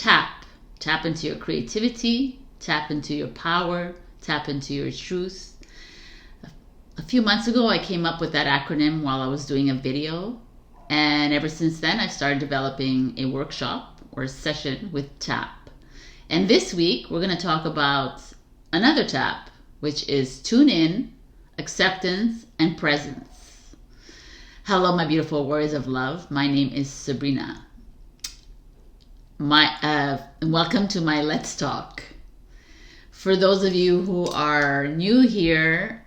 tap. Tap into your creativity, tap into your power, tap into your truth. A few months ago, I came up with that acronym while I was doing a video. And ever since then, I've started developing a workshop or a session with TAP. And this week, we're going to talk about another TAP, which is tune in, acceptance, and presence. Hello, my beautiful warriors of love. My name is Sabrina. Welcome to my Let's Talk. For those of you who are new here,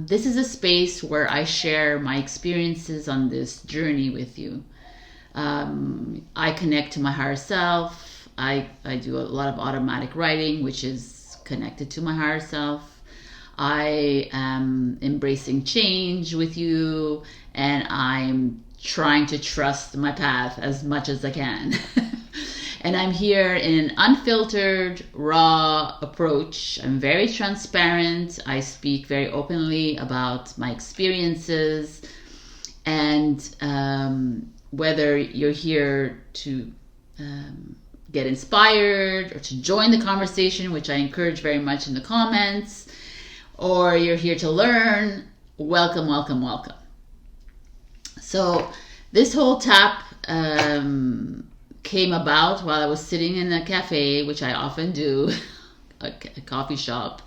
this is a space where I share my experiences on this journey with you. I connect to my higher self. I do a lot of automatic writing, which is connected to my higher self. I am embracing change with you, and I'm trying to trust my path as much as I can. And I'm here in an unfiltered, raw approach. I'm very transparent. I speak very openly about my experiences. And whether you're here to get inspired or to join the conversation, which I encourage very much in the comments, or you're here to learn, welcome, welcome, welcome. So this whole TAP came about while I was sitting in a cafe, which I often do, a coffee shop,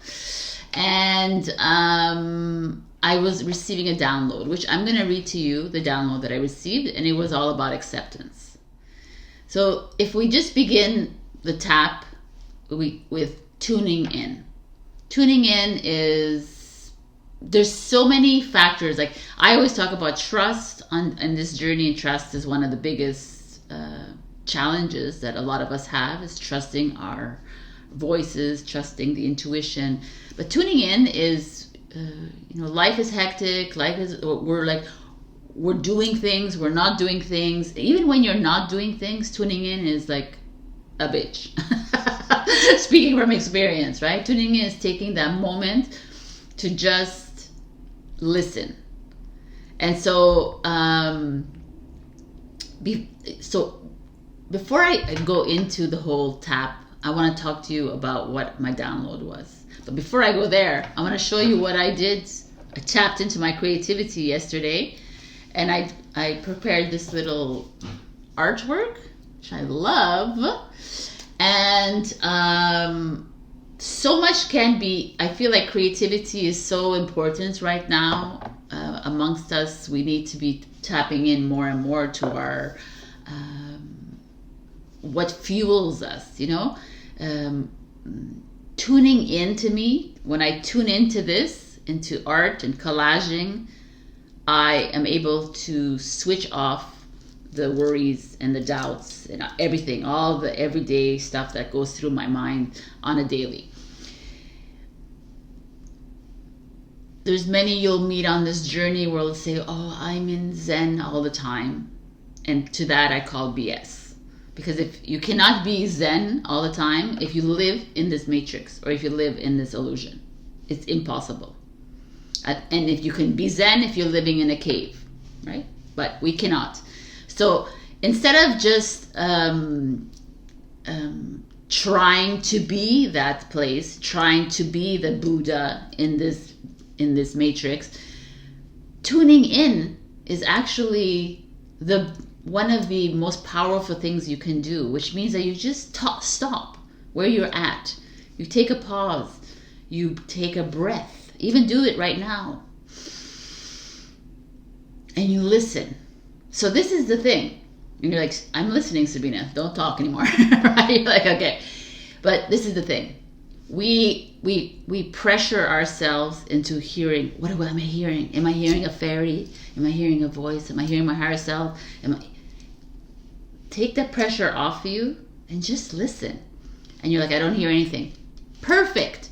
and I was receiving a download, which I'm going to read to you the download that I received, and it was all about acceptance. So if we just begin the TAP with tuning in. Tuning in is, there's so many factors. Like I always talk about trust on this journey, and trust is one of the biggest challenges that a lot of us have, is trusting our voices, trusting the intuition. But tuning in is, life is hectic. We're doing things, we're not doing things. Even when you're not doing things, tuning in is like a bitch. Speaking from experience, right? Tuning in is taking that moment to just listen. And so, before I go into the whole TAP, I want to talk to you about what my download was. But before I go there, I want to show you what I did. I tapped into my creativity yesterday, and I prepared this little artwork, which I love. And so much can be, I feel like creativity is so important right now. Amongst us, we need to be tapping in more and more to our what fuels us, tuning in to me. When I tune into this, into art and collaging, I am able to switch off the worries and the doubts and everything, all the everyday stuff that goes through my mind on a daily. There's many you'll meet on this journey where they'll say, oh, I'm in Zen all the time. And to that I call BS. Because if you cannot be Zen all the time, if you live in this matrix or if you live in this illusion, it's impossible. And if you can be Zen if you're living in a cave, right? But we cannot. So instead of just trying to be that place, trying to be the Buddha in this matrix, tuning in is actually one of the most powerful things you can do, which means that you just stop where you're at. You take a pause. You take a breath. Even do it right now. And you listen. So this is the thing. And you're like, I'm listening, Sabrina. Don't talk anymore. Right? You're like, okay. But this is the thing. We pressure ourselves into hearing. What am I hearing? Am I hearing a fairy? Am I hearing a voice? Am I hearing my higher self? Take that pressure off you and just listen. And you're like, I don't hear anything. Perfect.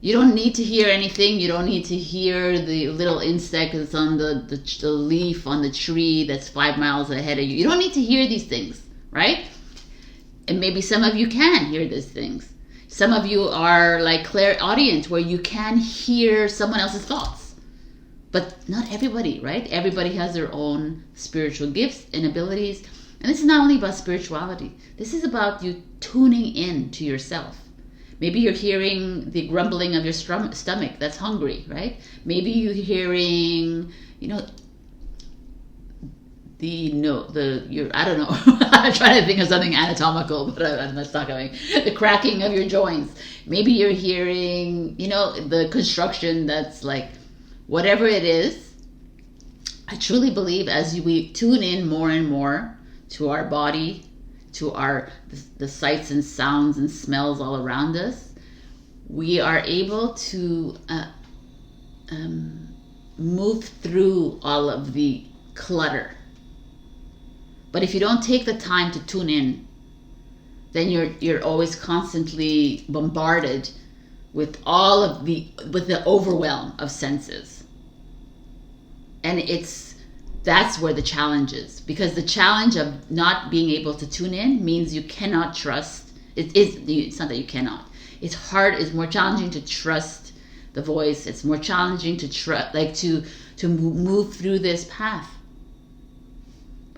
You don't need to hear anything. You don't need to hear the little insect that's on the leaf on the tree that's 5 miles ahead of you. You don't need to hear these things, right? And maybe some of you can hear these things. Some of you are like clairaudient, where you can hear someone else's thoughts. But not everybody, right? Everybody has their own spiritual gifts and abilities. And this is not only about spirituality. This is about you tuning in to yourself. Maybe you're hearing the grumbling of your stomach that's hungry, right? Maybe you're hearing, I don't know. I'm trying to think of something anatomical, but that's not coming. The cracking of your joints. Maybe you're hearing, the construction that's like, whatever it is. I truly believe as we tune in more and more to our body, to the sights and sounds and smells all around us, we are able to move through all of the clutter. But if you don't take the time to tune in, then you're always constantly bombarded with the overwhelm of senses. And that's where the challenge is, because the challenge of not being able to tune in means you cannot trust. It's not that you cannot. It's hard. It's more challenging to trust the voice. It's more challenging to trust, to move through this path.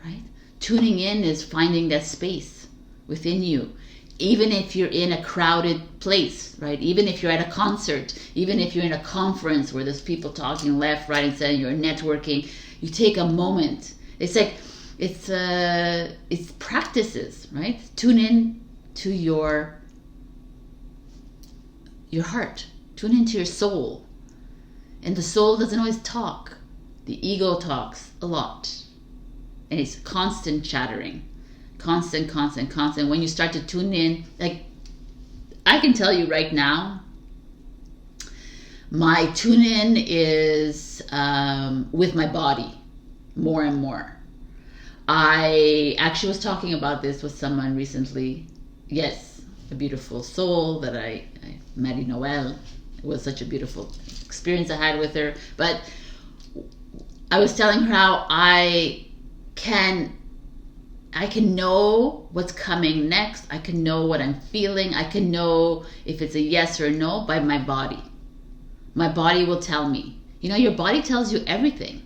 Right? Tuning in is finding that space within you, even if you're in a crowded place, right? Even if you're at a concert, even if you're in a conference where there's people talking left, right, and center, you're networking. You take a moment. It's like it's practices, right? Tune in to your heart. Tune into your soul. And the soul doesn't always talk. The ego talks a lot. And it's constant chattering. Constant. When you start to tune in, like I can tell you right now, my tune in is with my body more and more. I actually was talking about this with someone recently. Yes, a beautiful soul that I Marie Noel. It was such a beautiful experience I had with her. But I was telling her how I can know what's coming next. I can know what I'm feeling. I can know if it's a yes or a no by my body. My body will tell me. Your body tells you everything.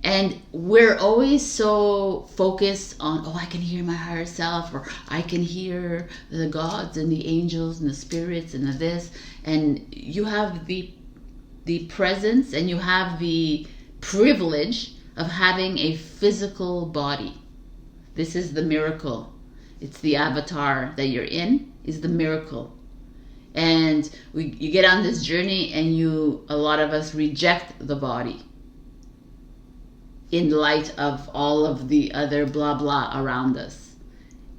And we're always so focused on, I can hear my higher self, or I can hear the gods and the angels and the spirits and the this. And you have the presence and you have the privilege of having a physical body. This is the miracle. It's the avatar that you're in is the miracle. And you get on this journey and a lot of us reject the body in light of all of the other blah blah around us.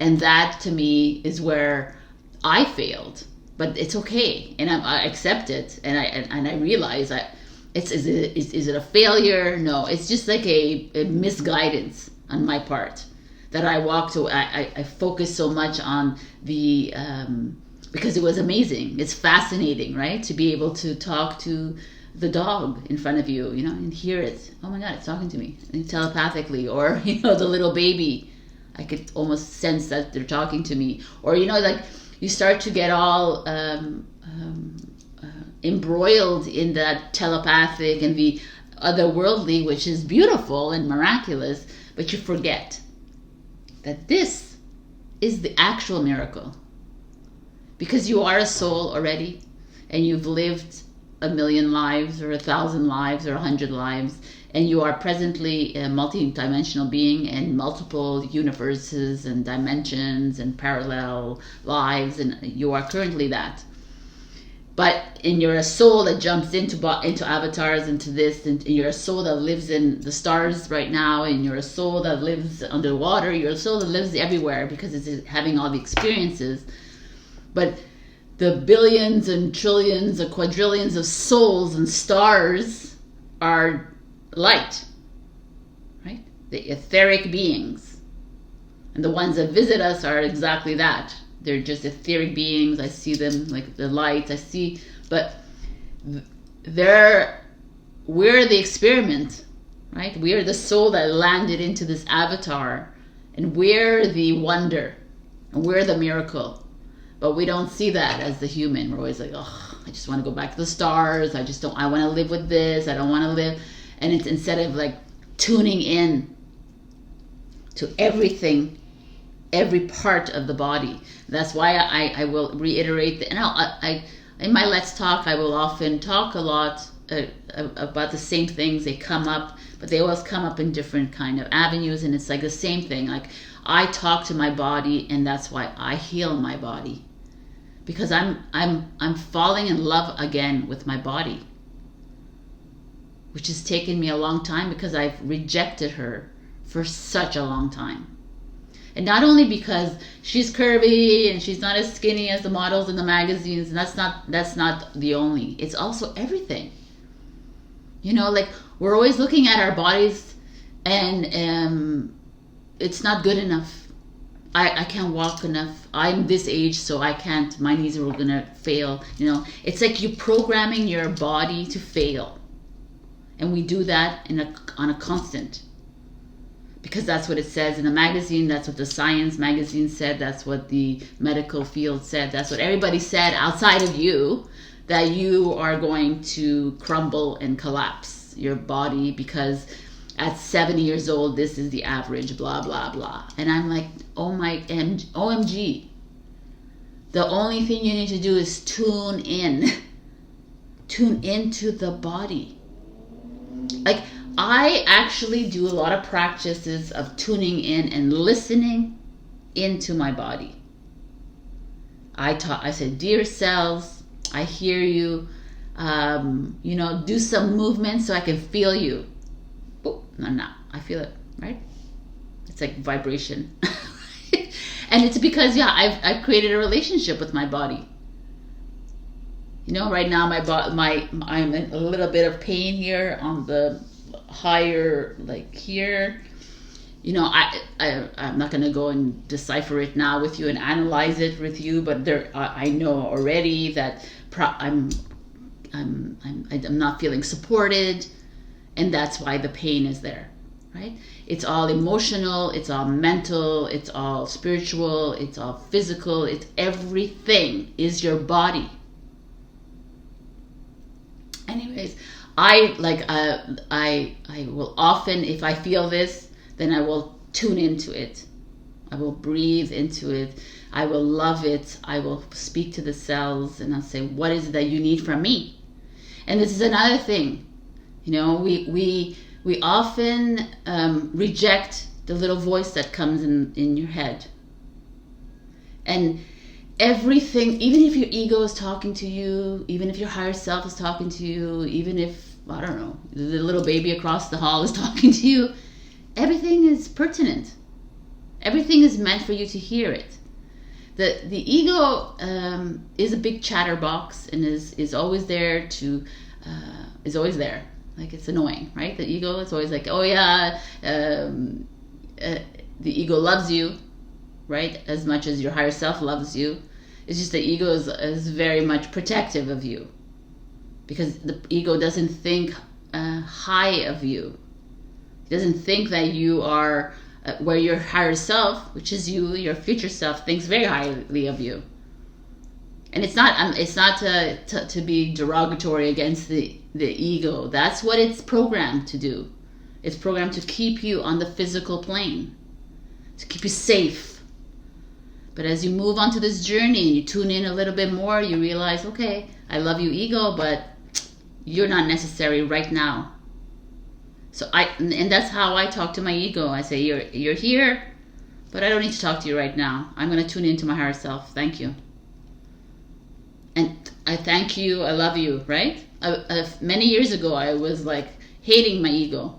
And that to me is where I failed. But it's okay. And I accept it. And I realize is it a failure? No, it's just like a misguidance on my part. That I focused so much on the because it was amazing. It's fascinating, right? To be able to talk to the dog in front of you, and hear it. Oh my God, it's talking to me telepathically. Or, the little baby. I could almost sense that they're talking to me. Or, like you start to get all embroiled in that telepathic and the otherworldly, which is beautiful and miraculous, but you forget that this is the actual miracle. Because you are a soul already, and you've lived 1,000,000 lives or 1,000 lives or 100 lives, and you are presently a multi-dimensional being in multiple universes and dimensions and parallel lives, and you are currently that. And you're a soul that jumps into avatars, into this, and you're a soul that lives in the stars right now, and you're a soul that lives underwater. You're a soul that lives everywhere because it's having all the experiences. But the billions and trillions or quadrillions of souls and stars are light, right? The etheric beings. And the ones that visit us are exactly that. They're just etheric beings. I see them like the lights. But we're the experiment, right? We are the soul that landed into this avatar, and we're the wonder, and we're the miracle. But we don't see that as the human. We're always like, I just want to go back to the stars. I want to live with this. I don't want to live. And it's instead of like tuning in to everything, every part of the body. That's why I will reiterate that. And I in my Let's Talk, I will often talk a lot about the same things. They come up, but they always come up in different kind of avenues, and it's like the same thing. Like, I talk to my body, and that's why I heal my body, because I'm falling in love again with my body, which has taken me a long time because I've rejected her for such a long time. And not only because she's curvy and she's not as skinny as the models in the magazines, and that's not the only. It's also everything. You know, like, we're always looking at our bodies, and it's not good enough. I can't walk enough. I'm this age, so I can't. My knees are gonna fail. You know, it's like you're programming your body to fail, and we do that on a constant. Because that's what it says in the magazine, that's what the science magazine said, that's what the medical field said, that's what everybody said outside of you, that you are going to crumble and collapse your body because at 70 years old, this is the average, blah, blah, blah. And I'm like, OMG. The only thing you need to do is tune in. Tune into the body. Like, I actually do a lot of practices of tuning in and listening into my body. I said, dear cells, I hear you. You know, do some movement so I can feel you. Oh, no, I feel it, right? It's like vibration. And it's because, I've created a relationship with my body. You know, right now I'm in a little bit of pain here on the higher, like here. You know, I'm not going to go and decipher it now with you and analyze it with you, but I know already that I'm not feeling supported, and that's why the pain is there, right? It's all emotional, it's all mental, it's all spiritual, it's all physical, it's everything is your body. Anyways, I will often, if I feel this, then I will tune into it. I will breathe into it. I will love it. I will speak to the cells, and I'll say, what is it that you need from me? And this is another thing. You know, we often reject the little voice that comes in your head. And everything, even if your ego is talking to you, even if your higher self is talking to you, even if, I don't know, the little baby across the hall is talking to you, everything is pertinent. Everything is meant for you to hear it. The ego is a big chatterbox and is always there is always there. Like, it's annoying, right? The ego is always like, oh yeah, the ego loves you, right? As much as your higher self loves you. It's just the ego is very much protective of you, because the ego doesn't think high of you. It doesn't think that you are where your higher self, which is you, your future self, thinks very highly of you. And it's not to be derogatory against the ego. That's what it's programmed to do. It's programmed to keep you on the physical plane, to keep you safe. But as you move onto this journey and you tune in a little bit more, you realize, okay, I love you, ego, but you're not necessary right now. So and that's how I talk to my ego. I say, you're here, but I don't need to talk to you right now. I'm going to tune into my higher self. Thank you. And I thank you, I love you, right? Many years ago, I was like hating my ego.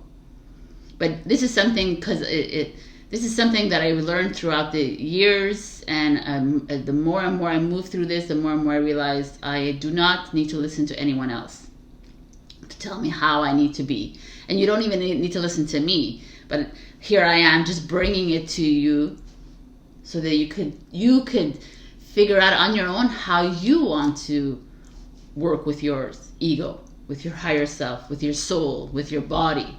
But this is something, because this is something that I learned throughout the years, and the more and more I move through this, the more and more I realized I do not need to listen to anyone else to tell me how I need to be. And you don't even need to listen to me, but here I am just bringing it to you so that you could figure out on your own how you want to work with your ego, with your higher self, with your soul, with your body,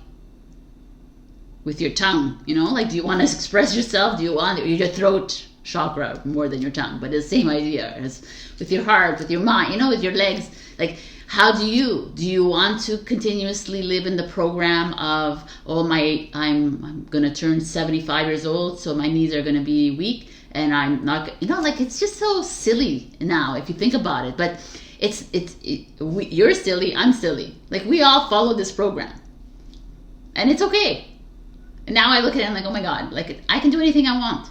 with your tongue. You know, like, do you want to express yourself? Do you want your throat chakra more than your tongue? But it's the same idea as with your heart, with your mind, you know, with your legs. Like, How do you want to continuously live in the program of, oh, I'm gonna turn 75 years old, so my knees are gonna be weak, and I'm not, like, it's just so silly now if you think about it. But you're silly, I'm silly. Like, we all follow this program, and it's okay. And now I look at it and I'm like, oh my God, like, I can do anything I want.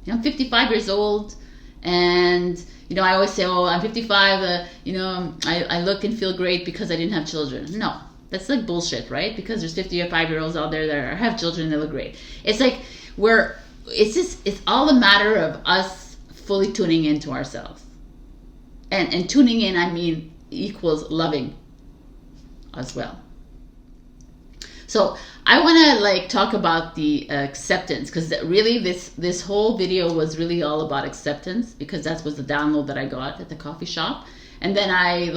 I'm 55 years old, and I always say, oh, I'm 55, I look and feel great because I didn't have children. No, that's like bullshit, right? Because there's 55-year-olds out there that have children and they look great. It's like it's all a matter of us fully tuning into ourselves. And tuning in, I mean, equals loving as well. So I want to talk about the acceptance, because really this whole video was really all about acceptance, because that was the download that I got at the coffee shop. And then I'm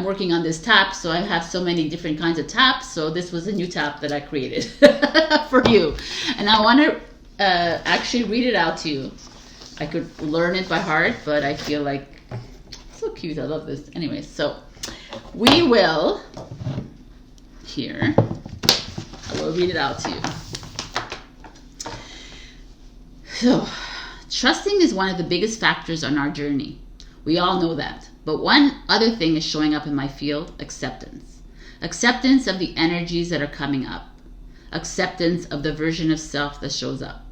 working on this tap, so I have so many different kinds of taps. So this was a new tap that I created for you, and I want to actually read it out to you. I could learn it by heart, but I feel like it's so cute. I love this. Anyway, so we will. Here, I will read it out to you. So, trusting is one of the biggest factors on our journey. We all know that. But one other thing is showing up in my field: acceptance. Acceptance of the energies that are coming up. Acceptance of the version of self that shows up.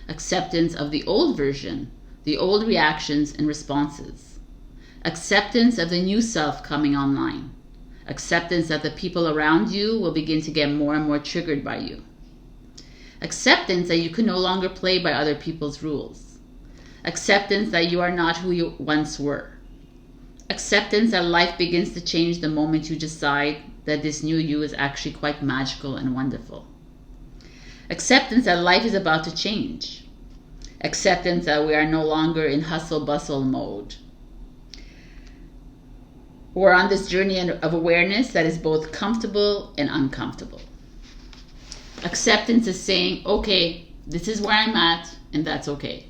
Acceptance of the old version, the old reactions and responses. Acceptance of the new self coming online. Acceptance that the people around you will begin to get more and more triggered by you. Acceptance that you can no longer play by other people's rules. Acceptance that you are not who you once were. Acceptance that life begins to change the moment you decide that this new you is actually quite magical and wonderful. Acceptance that life is about to change. Acceptance that we are no longer in hustle-bustle mode. We're on this journey of awareness that is both comfortable and uncomfortable. Acceptance is saying, okay, this is where I'm at, and that's okay.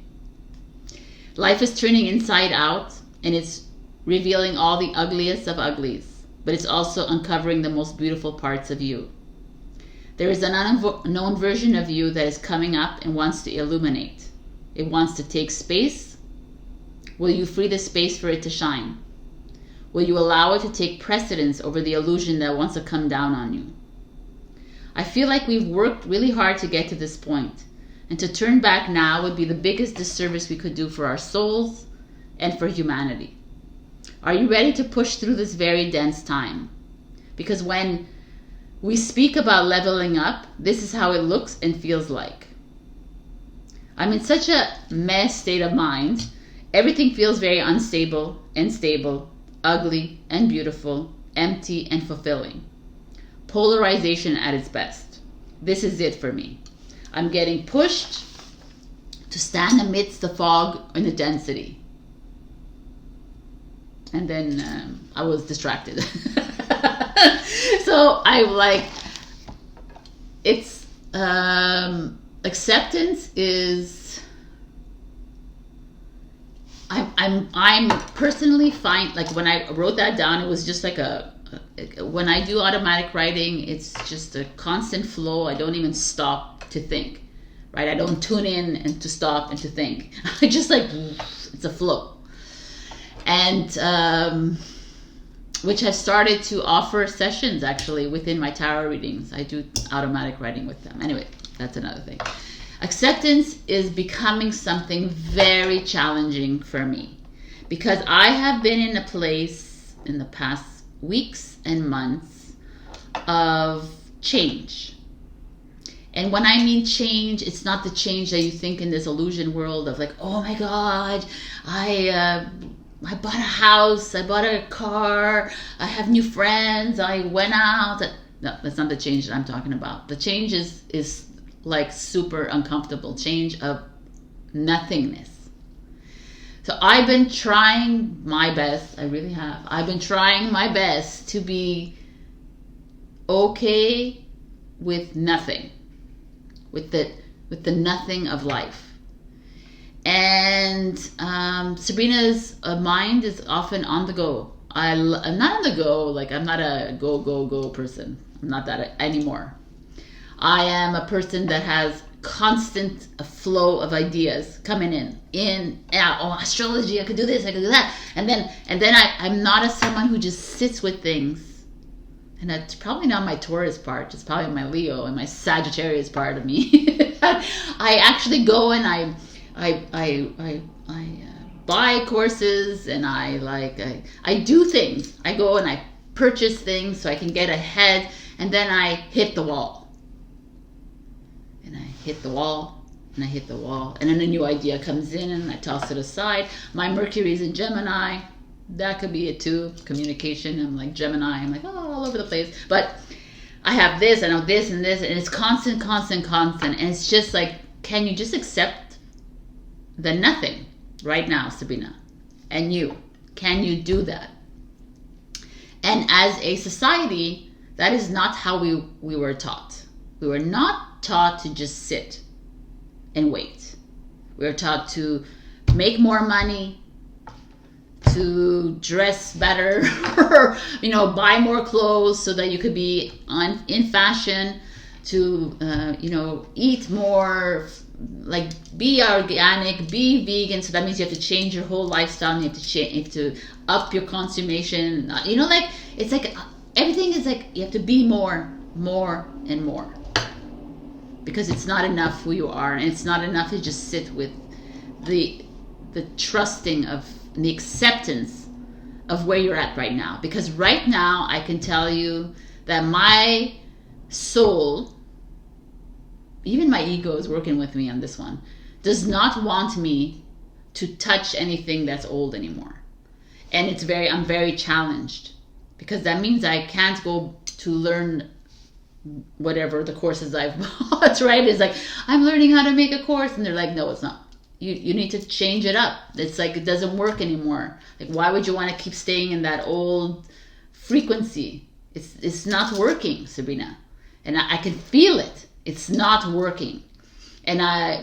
Life is turning inside out, and it's revealing all the ugliest of uglies, but it's also uncovering the most beautiful parts of you. There is an unknown version of you that is coming up and wants to illuminate. It wants to take space. Will you free the space for it to shine? Will you allow it to take precedence over the illusion that wants to come down on you? I feel like we've worked really hard to get to this point, and to turn back now would be the biggest disservice we could do for our souls and for humanity. Are you ready to push through this very dense time? Because when we speak about leveling up, this is how it looks and feels like. I'm in such a mess state of mind. Everything feels very unstable and stable, ugly and beautiful, empty and fulfilling. Polarization at its best. This is it for me. I'm getting pushed to stand amidst the fog and the density. And then I was distracted. So it's acceptance is. I'm personally fine. Like, when I wrote that down, it was just like when I do automatic writing, it's just a constant flow. I don't even stop to think, right? I don't tune in and to stop and to think. I just it's a flow. And which has started to offer sessions actually within my tarot readings. I do automatic writing with them. Anyway, that's another thing. Acceptance is becoming something very challenging for me, because I have been in a place in the past weeks and months of change. And when I mean change, it's not the change that you think in this illusion world of like, oh my God, I bought a house, I bought a car, I have new friends, I went out. No, that's not the change that I'm talking about. The change is like super uncomfortable, change of nothingness. So I've been trying my best, I really have. I've been trying my best to be okay with nothing, with the nothing of life. And Sabrina's mind is often on the go. I'm not on the go, like I'm not a go person. I'm not that anymore. I am a person that has constant flow of ideas coming in out. Oh, astrology, I could do this, I could do that. And then I'm not someone who just sits with things. And that's probably not my Taurus part. It's probably my Leo and my Sagittarius part of me. I actually go and I buy courses, and I do things. I go and I purchase things so I can get ahead, and then I hit the wall. And I hit the wall, and I hit the wall, and then a new idea comes in, and I toss it aside. My Mercury's in Gemini. That could be it too. Communication. I'm like Gemini. I'm like, all over the place. But I have this, I know this and this, and it's constant. And it's just like, can you just accept the nothing right now, Sabrina? And you, can you do that? And as a society, that is not how we were taught. We were not taught to just sit and wait. We were taught to make more money, to dress better, buy more clothes so that you could be in fashion, to eat more, like be organic, be vegan. So that means you have to change your whole lifestyle. You have to up your consummation. It's like everything is like you have to be more and more, because it's not enough who you are, and it's not enough to just sit with the trusting of the acceptance of where you're at right now. Because right now I can tell you that my soul, even my ego is working with me on this one, does not want me to touch anything that's old anymore. And I'm very challenged, because that means I can't go to learn whatever the courses I've bought, right? It's like, I'm learning how to make a course, and they're like, no, it's not. You need to change it up. It's like, it doesn't work anymore. Like, why would you want to keep staying in that old frequency? It's not working, Sabrina. And I can feel it. It's not working. And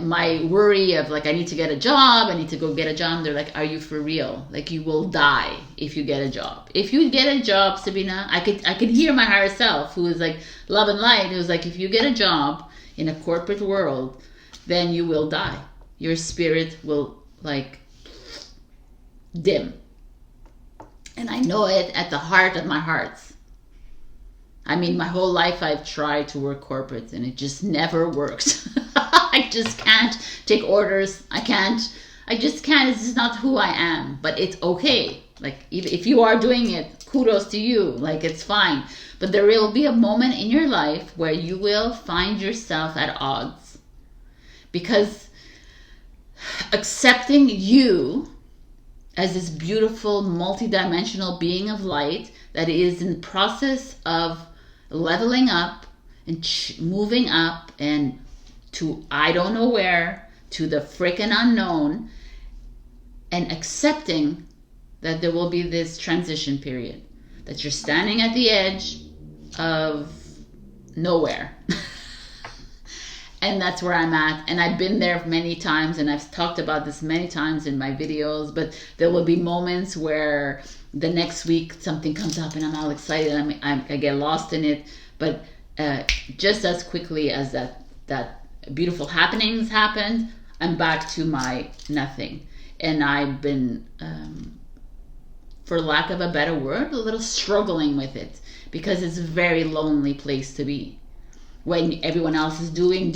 my worry of like, I need to get a job. I need to go get a job. They're like, are you for real? Like, you will die if you get a job. If you get a job, Sabrina, I could hear my higher self, who is like love and light, who's like, if you get a job in a corporate world, then you will die. Your spirit will like dim. And I know it at the heart of my hearts. I mean, my whole life I've tried to work corporate, and it just never works. I just can't take orders. I just can't. It's just not who I am. But it's okay. Like, if you are doing it, kudos to you. Like, it's fine. But there will be a moment in your life where you will find yourself at odds. Because accepting you as this beautiful multidimensional being of light that is in the process of leveling up and moving up and to I don't know where, to the freaking unknown, and accepting that there will be this transition period, that you're standing at the edge of nowhere. And that's where I'm at. And I've been there many times, and I've talked about this many times in my videos, but there will be moments where the next week something comes up and I'm all excited. I get lost in it. But just as quickly as that beautiful happenings happened, I'm back to my nothing. And I've been, for lack of a better word, a little struggling with it, because it's a very lonely place to be. When everyone else is doing,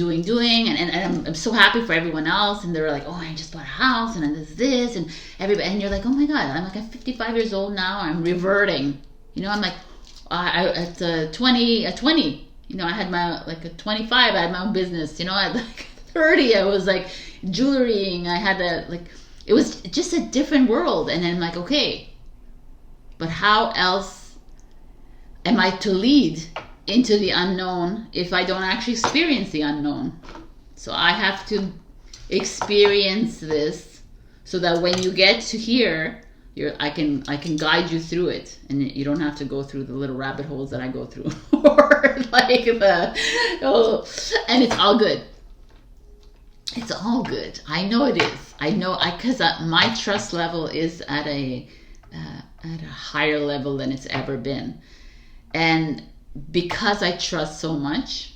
and I'm so happy for everyone else, and they're like, oh, I just bought a house, and this, and everybody, and you're like, oh my God, I'm like, I'm 55 years old now, I'm reverting. I'm like, at 20, I had my, like at 25, I had my own business, at like 30, I was like jewelrying, I had it was just a different world, and then I'm like, okay, but how else am I to lead into the unknown if I don't actually experience the unknown? So I have to experience this so that when you get to here, I can guide you through it, and you don't have to go through the little rabbit holes that I go through, or and it's all good. It's all good. I know it is. I know, because my trust level is at a higher level than it's ever been. And because I trust so much,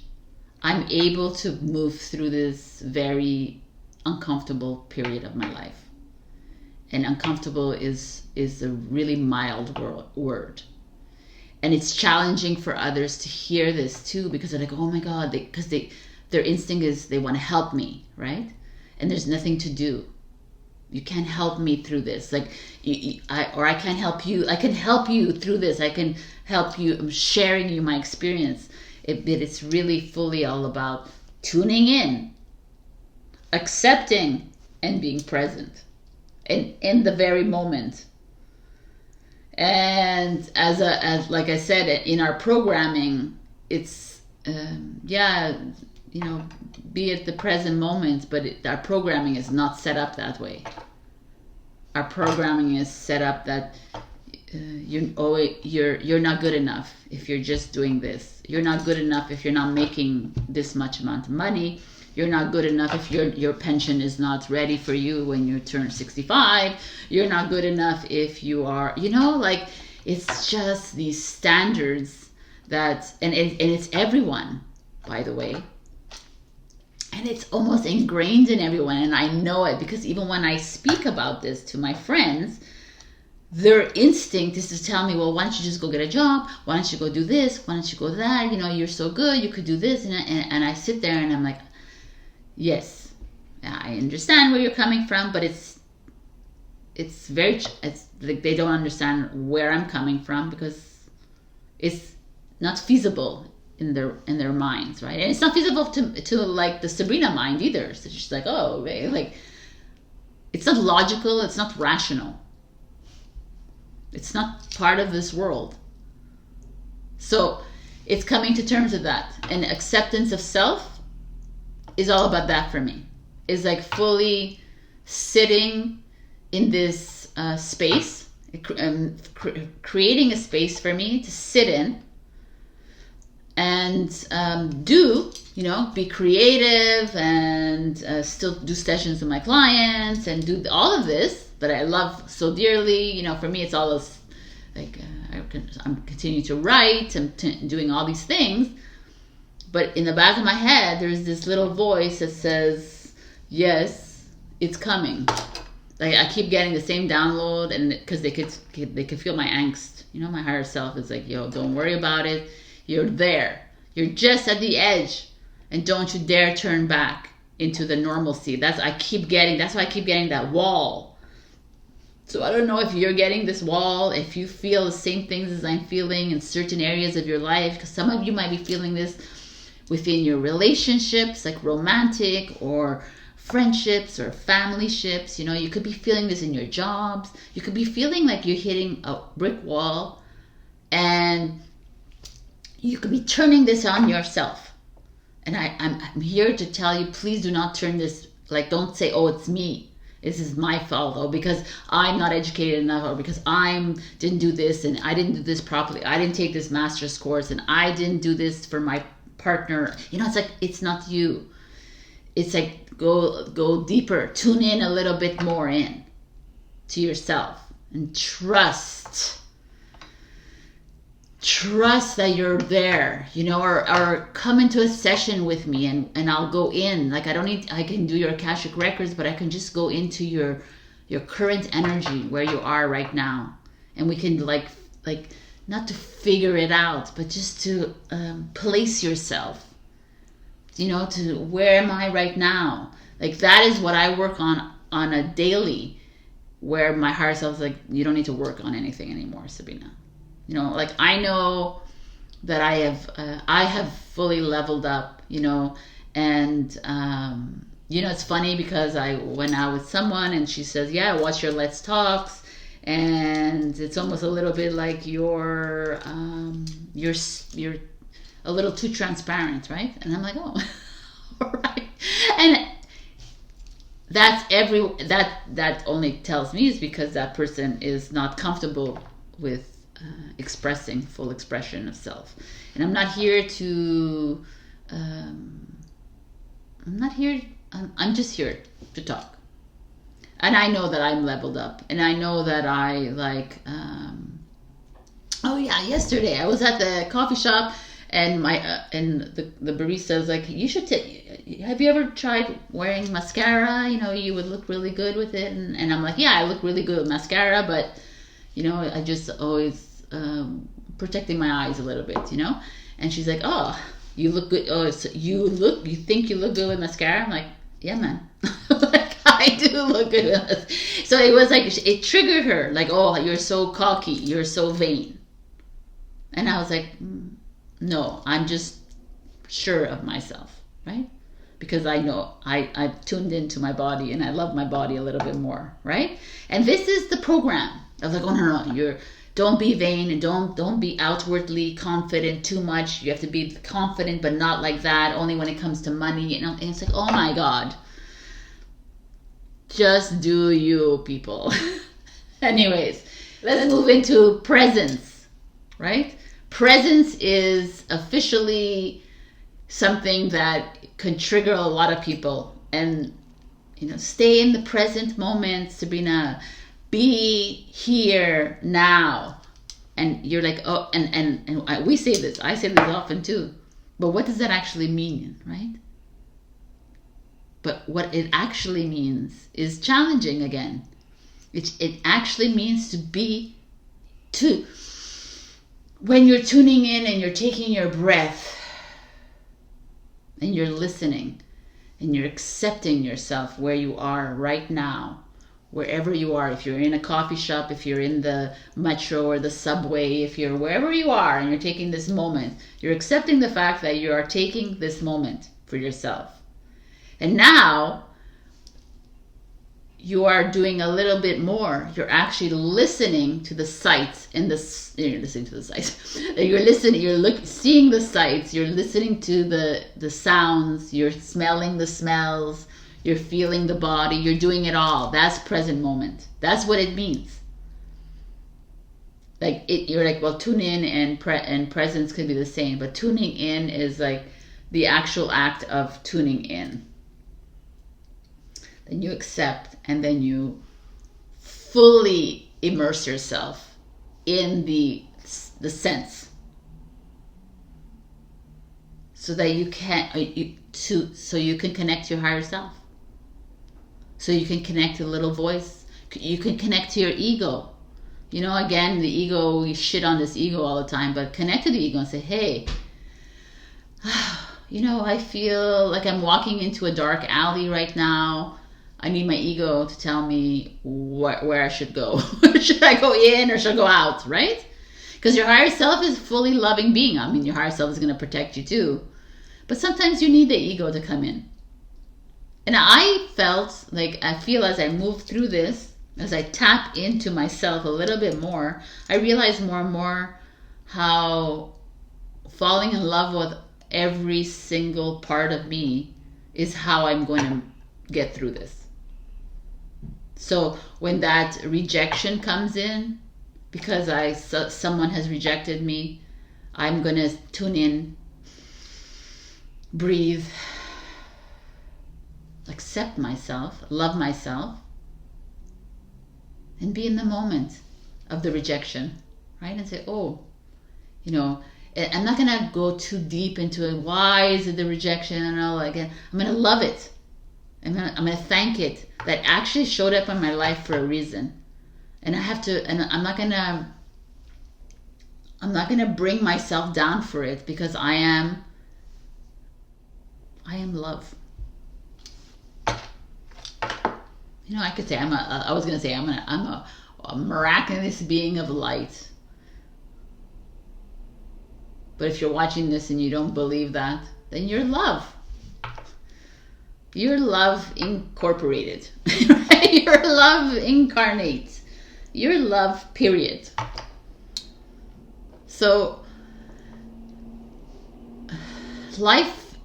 I'm able to move through this very uncomfortable period of my life. And uncomfortable is a really mild word. And it's challenging for others to hear this too, because they're like, oh my God, because their instinct is they want to help me, right? And there's nothing to do. You can't help me through this. Like, I can't help you. I can help you through this. I can help you. I'm sharing you my experience. It's really fully all about tuning in, accepting, and being present in the very moment. And as like I said, in our programming, it's be at the present moment, but our programming is not set up that way. Our programming is set up that you're not good enough if you're just doing this. You're not good enough if you're not making this much amount of money. You're not good enough if your pension is not ready for you when you turn 65. You're not good enough if you are, like, it's just these standards that, and it's everyone, by the way. And it's almost ingrained in everyone, and I know it because even when I speak about this to my friends, their instinct is to tell me, well, why don't you just go get a job? Why don't you go do this? Why don't you go that? You're so good, you could do this. And I sit there and I'm like, yes, I understand where you're coming from, but it's like they don't understand where I'm coming from because it's not feasible in their minds, right? And it's not feasible to like the Sabrina mind either. So she's like, oh, like, it's not logical, it's not rational. It's not part of this world. So it's coming to terms with that. And acceptance of self is all about that for me. It's like fully sitting in this space, creating a space for me to sit in and be creative and still do sessions with my clients and do all of this that I love so dearly. For me, it's all those, like, I'm continuing to write, I'm doing all these things. But in the back of my head, there's this little voice that says, yes, it's coming. Like, I keep getting the same download, and because they could feel my angst. My higher self is like, yo, don't worry about it. You're there. You're just at the edge. And don't you dare turn back into the normalcy. That's why I keep getting that wall. So I don't know if you're getting this wall, if you feel the same things as I'm feeling in certain areas of your life, because some of you might be feeling this within your relationships, like romantic or friendships or family ships. You could be feeling this in your jobs. You could be feeling like you're hitting a brick wall, and you could be turning this on yourself. And I'm here to tell you, please do not turn this, like, don't say, oh, it's me. This is my fault, or because I'm not educated enough, or because I didn't do this and I didn't do this properly. I didn't take this master's course and I didn't do this for my partner. It's like, it's not you. It's like, go deeper, tune in a little bit more in to yourself and trust that you're there, or come into a session with me and I'll go in. Like, I can do your Akashic records, but I can just go into your current energy where you are right now. And we can like not to figure it out, but just to place yourself, to where am I right now? Like, that is what I work on a daily, where my higher self is like, you don't need to work on anything anymore, Sabrina. Like, I know that I have fully leveled up, and it's funny because I went out with someone and she says, yeah, watch your Let's Talks, and it's almost a little bit like you're a little too transparent, right? And I'm like, oh, all right. And that only tells me is because that person is not comfortable with expressing full expression of self. And I'm not here I'm just here to talk. And I know that I'm leveled up. And I know that I like, oh yeah, yesterday I was at the coffee shop and the barista was like, you should have you ever tried wearing mascara? You know, you would look really good with it. And I'm like, yeah, I look really good with mascara, but you know, I just always protecting my eyes a little bit, you know. And she's like, oh, you look good. Oh, so you think you look good with mascara? I'm like, yeah, man. Like, I do look good with mascara. So it was like, it triggered her, like, oh, you're so cocky, you're so vain. And I was like, no, I'm just sure of myself, right? Because I know I've tuned into my body and I love my body a little bit more, right? And this is the program. I was like, oh no, don't be vain and don't be outwardly confident too much. You have to be confident, but not like that. Only when it comes to money. And it's like, oh my God, just do you, people. Anyways, let's move into presence, right? Presence is officially something that can trigger a lot of people. And, you know, stay in the present moment, Sabrina. Be here now. And you're like, oh, and we say this. I say this often too. But what does that actually mean, right? But what it actually means is challenging again. It actually means when you're tuning in and you're taking your breath and you're listening and you're accepting yourself where you are right now, wherever you are, if you're in a coffee shop, if you're in the metro or the subway, if you're wherever you are and you're taking this moment, you're accepting the fact that you are taking this moment for yourself. And now you are doing a little bit more. You're actually listening to the sights and you're listening to the sights. You're listening, seeing the sights, you're listening to the sounds, you're smelling the smells, you're feeling the body, you're doing it all. That's present moment. That's what it means. Like you're like, well, tune in and presence could be the same, but tuning in is like the actual act of tuning in. Then you accept, and then you fully immerse yourself in the sense, so that you can so you can connect to your higher self. So you can connect to the little voice. You can connect to your ego. You know, again, the ego, we shit on this ego all the time, but connect to the ego and say, hey, you know, I feel like I'm walking into a dark alley right now. I need my ego to tell me where I should go. Should I go in or should I go out, right? Because your higher self is fully loving being. I mean, your higher self is going to protect you too. But sometimes you need the ego to come in. And I feel as I move through this, as I tap into myself a little bit more, I realize more and more how falling in love with every single part of me is how I'm going to get through this. So when that rejection comes in, because someone has rejected me, I'm going to tune in, breathe, accept myself, love myself, and be in the moment of the rejection, right? And say, oh, you know, I'm not going to go too deep into it. Why is it the rejection and all again? I'm going to love it. I'm going to thank it that actually showed up in my life for a reason. And I have to, and I'm not going to bring myself down for it, because I am love. You know, I could say I'm a miraculous being of light. But if you're watching this and you don't believe that, then you're love. You're love incorporated. Right? You're love incarnate. You're love, period. So life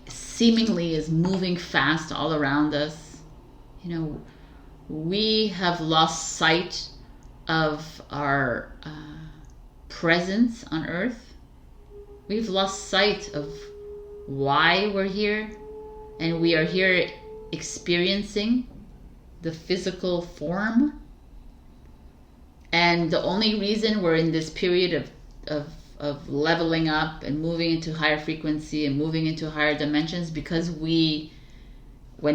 seemingly is moving fast all around us. You know, we have lost sight of our presence on earth. We've lost sight of why we're here. and we are here experiencing the physical form. And the only reason we're in this period of leveling up and moving into higher frequency and moving into higher dimensions, because when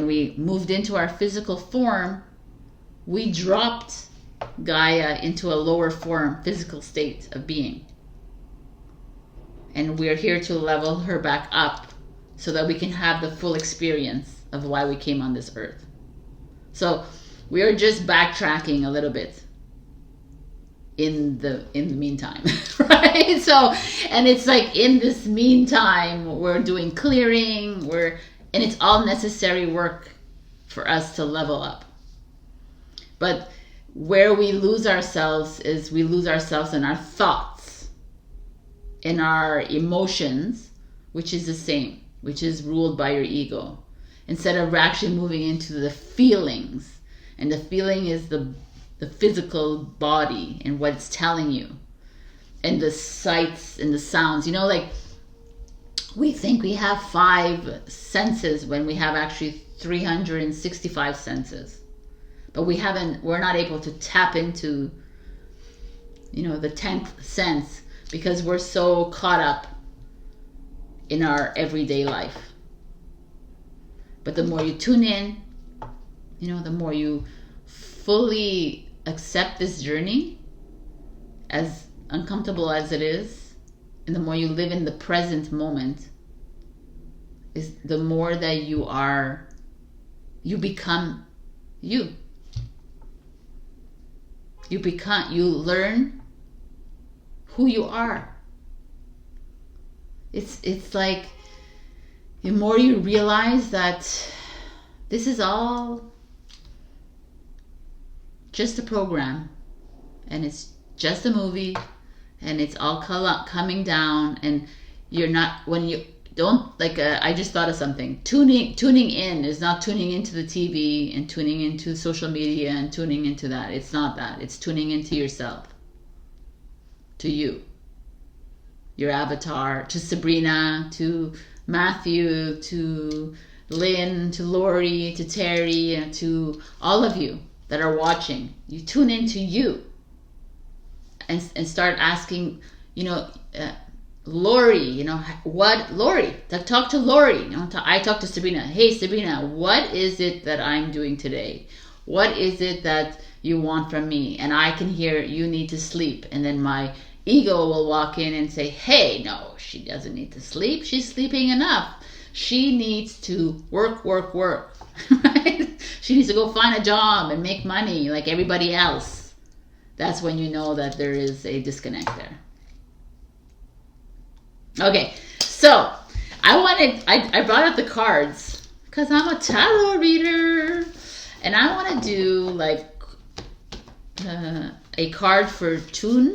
we moved into our physical form, we dropped Gaia into a lower form, physical state of being. And we're here to level her back up so that we can have the full experience of why we came on this earth. So we are just backtracking a little bit in the meantime, right? So, and it's like in this meantime, we're doing clearing, and it's all necessary work for us to level up. But where we lose ourselves is we lose ourselves in our thoughts, in our emotions, which is the same, which is ruled by your ego, instead of actually moving into the feelings. And the feeling is the physical body and what it's telling you, and the sights and the sounds. You know, like we think we have 5 senses when we have actually 365 senses, but we're not able to tap into, you know, the 10th sense, because we're so caught up in our everyday life. But the more you tune in, you know, the more you fully accept this journey, as uncomfortable as it is, and the more you live in the present moment, is the more that you become you. You learn who you are. It's like the more you realize that this is all just a program, and it's just a movie, and it's all coming down, and you're not, when you don't, like, I just thought of something. Tuning in is not tuning into the TV and tuning into social media and tuning into that. It's not that. It's tuning into yourself, to you, your avatar, to Sabrina, to Matthew, to Lynn, to Laurie, to Teri, and to all of you that are watching. You tune into you and start asking, you know, Laurie, you know, what, Laurie, talk to Laurie, you know, I talk to Sabrina. Hey Sabrina, what is it that I'm doing today? What is it that you want from me? And I can hear, you need to sleep. And then my ego will walk in and say, hey, no, she doesn't need to sleep. She's sleeping enough. She needs to work. Right? She needs to go find a job and make money like everybody else. That's when you know that there is a disconnect there. Okay, so I brought out the cards because I'm a tarot reader, and I want to do like a card for tuning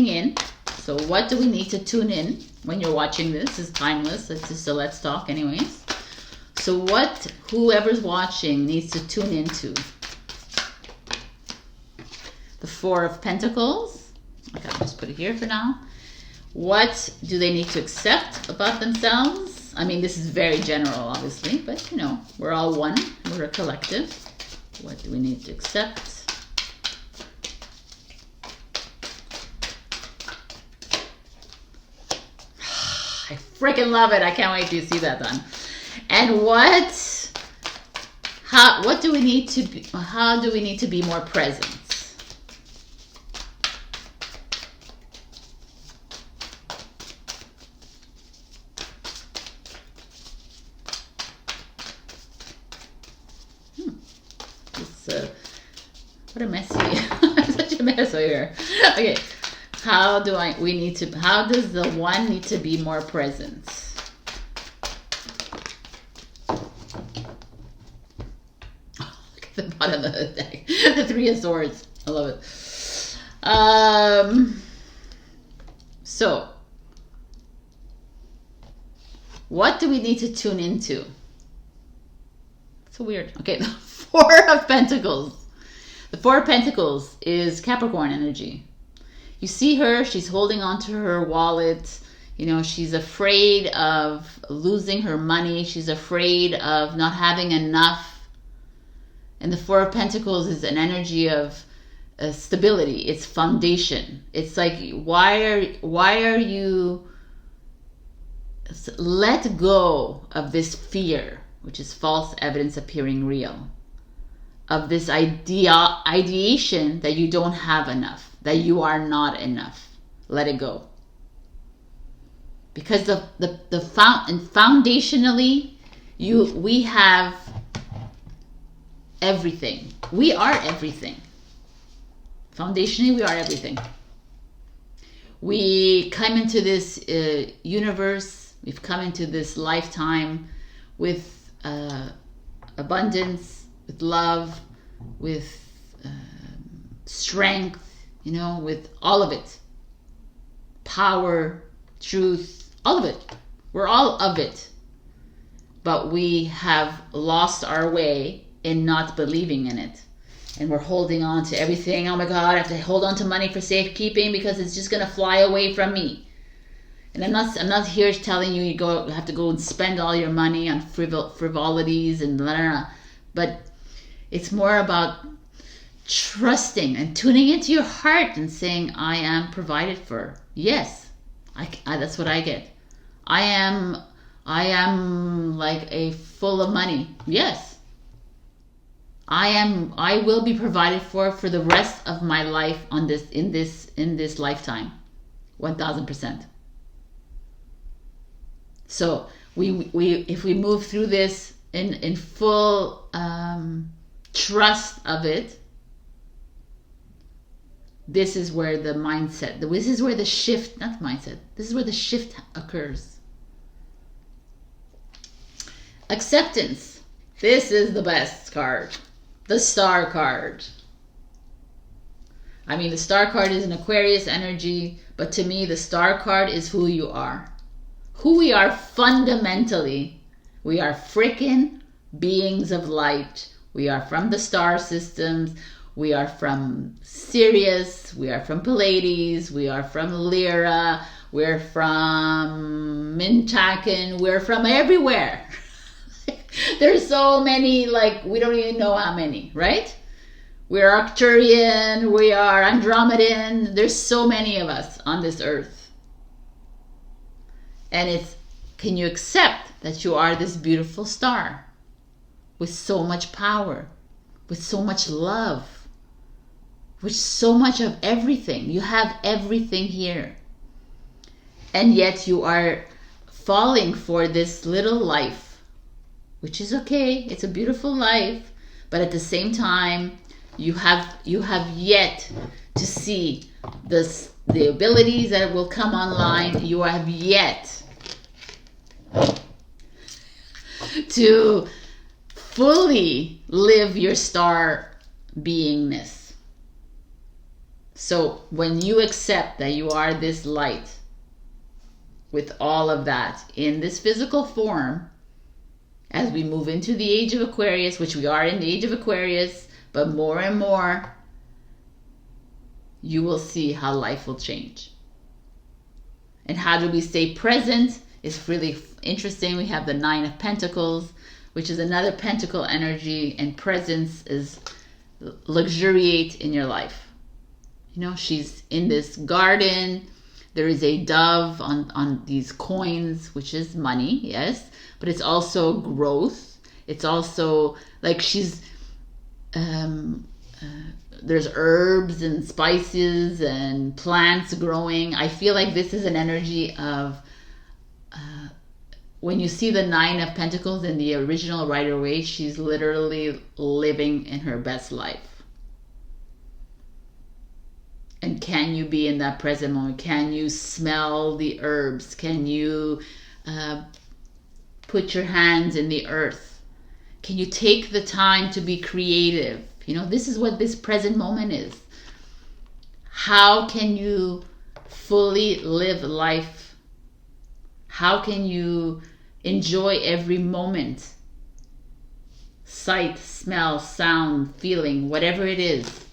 in. So what do we need to tune in when you're watching this? Is timeless. It's just a let's talk anyways. So what whoever's watching needs to tune into. The 4 of Pentacles. Okay, I'll just put it here for now. What do they need to accept about themselves? I mean, this is very general, obviously, but you know, we're all one. We're a collective. What do we need to accept? I freaking love it. I can't wait to see that done. And what do we need to be, how do we need to be more present? What a messy, such a mess over here. Okay, how does the one need to be more present? Oh, look at the bottom of the deck. The 3 of Swords. I love it. So, what do we need to tune into? So weird. Okay, the 4 of Pentacles. The 4 of Pentacles is Capricorn energy. You see her, she's holding onto her wallet. You know, she's afraid of losing her money. She's afraid of not having enough. And the Four of Pentacles is an energy of stability. It's foundation. It's like, why are you... Let go of this fear, which is false evidence appearing real, of this ideation that you don't have enough, that you are not enough. Let it go. Because foundationally, we have everything. We are everything. Foundationally, we are everything. We come into this universe. We've come into this lifetime with abundance, with love, with strength, you know, with all of it. Power, truth, all of it. We're all of it. But we have lost our way in not believing in it. And we're holding on to everything. Oh my God, I have to hold on to money for safekeeping because it's just going to fly away from me. And I'm not here telling you have to go and spend all your money on frivolities and blah, blah, blah. But it's more about trusting and tuning into your heart and saying, I am provided for. Yes, that's what I get. I am like a full of money. Yes. I will be provided for the rest of my life in this lifetime. 1000%. So if we move through this in full trust of it, this is where the mindset, this is where the shift, not mindset, this is where the shift occurs. Acceptance. This is the best card. The Star card. I mean, the Star card is an Aquarius energy, but to me, the Star card is who you are. Who we are fundamentally. We are freaking beings of light. We are from the star systems. We are from Sirius. We are from Pleiades. We are from Lyra. We're from Mintaken. We're from everywhere. There's so many, like, we don't even know how many, right? We're Arcturian. We are Andromedan. There's so many of us on this earth. And can you accept that you are this beautiful star with so much power, with so much love, with so much of everything? You have everything here. And yet you are falling for this little life, which is okay. It's a beautiful life. But at the same time, you have yet to see the abilities that will come online. You have yet to fully live your star beingness. So when you accept that you are this light with all of that in this physical form, as we move into the age of Aquarius, which we are in the age of Aquarius, but more and more, you will see how life will change. And how do we stay present is really interesting. We have the Nine of Pentacles, which is another pentacle energy, and presence is luxuriate in your life. You know, she's in this garden. There is a dove on these coins, which is money, yes, but it's also growth. It's also like she's there's herbs and spices and plants growing. I feel like this is an energy of when you see the Nine of Pentacles in the original Rider-Waite, she's literally living in her best life. And can you be in that present moment? Can you smell the herbs? Can you put your hands in the earth? Can you take the time to be creative? You know, this is what this present moment is. How can you fully live life? How can you enjoy every moment? Sight, smell, sound, feeling, whatever it is.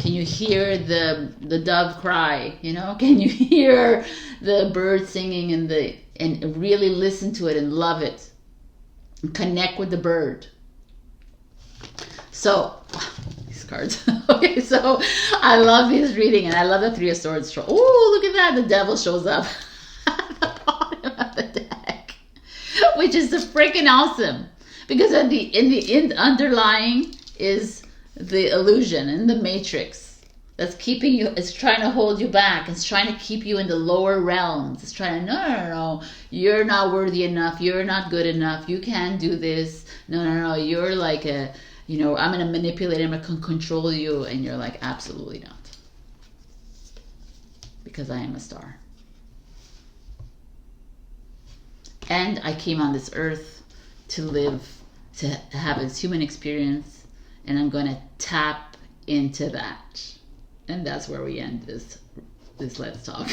Can you hear the dove cry? You know, can you hear the bird singing and really listen to it and love it? And connect with the bird. So, these cards. Okay, so I love this reading, and I love the Three of Swords. Oh, look at that. The devil shows up at the bottom of the deck, which is freaking awesome. Because in the underlying is the illusion and the matrix that's keeping you, it's trying to hold you back. It's trying to keep you in the lower realms. It's trying to, no, you're not worthy enough. You're not good enough. You can't do this. No, you're like a, you know, I'm going to manipulate him, I can control you. And you're like, absolutely not. Because I am a star. And I came on this earth to live, to have a human experience. And I'm going to tap into that. And that's where we end this Let's Talk.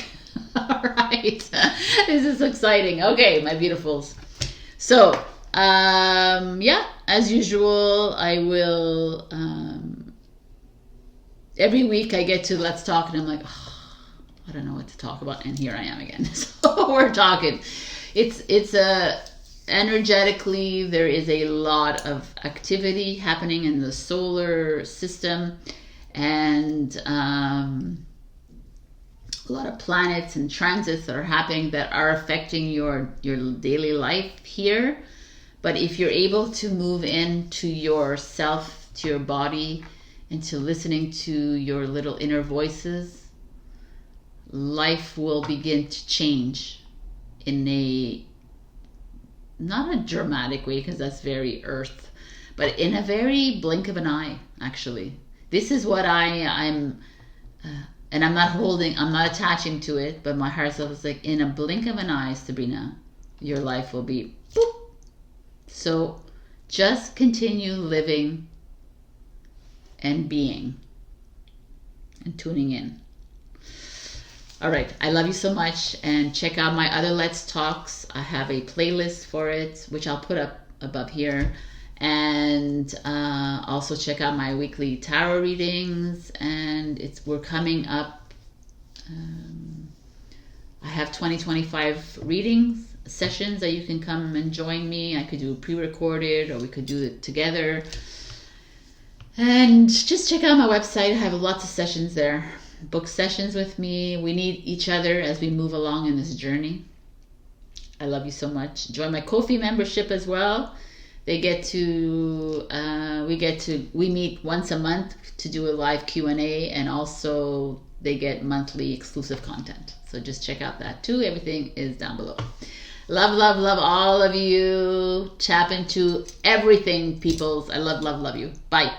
All right. This is exciting. Okay, my beautifuls. So, yeah, as usual, I will, every week I get to Let's Talk and I'm like, oh, I don't know what to talk about. And here I am again. So we're talking. It's energetically, there is a lot of activity happening in the solar system, and a lot of planets and transits that are happening that are affecting your daily life here. But if you're able to move into yourself, to your body, and to listening to your little inner voices, life will begin to change in a, not a dramatic way, because that's very earth, but in a very blink of an eye, actually. This is what I'm, and I'm not attaching to it, but my heart is like, in a blink of an eye, Sabrina, your life will be boop. So just continue living and being and tuning in. All right, I love you so much, and check out my other Let's Talks. I have a playlist for it, which I'll put up above here. And also check out my weekly tarot readings, and we're coming up. I have 2025 readings sessions that you can come and join me. I could do pre-recorded, or we could do it together. And just check out my website. I have lots of sessions there. Book sessions with me. We need each other as we move along in this journey. I love you so much. Join my Ko-fi membership as well. They get to, we meet once a month to do a live Q&A, and also they get monthly exclusive content. So just check out that too. Everything is down below. Love, love, love all of you. Tap into everything, peoples. I love, love, love you. Bye.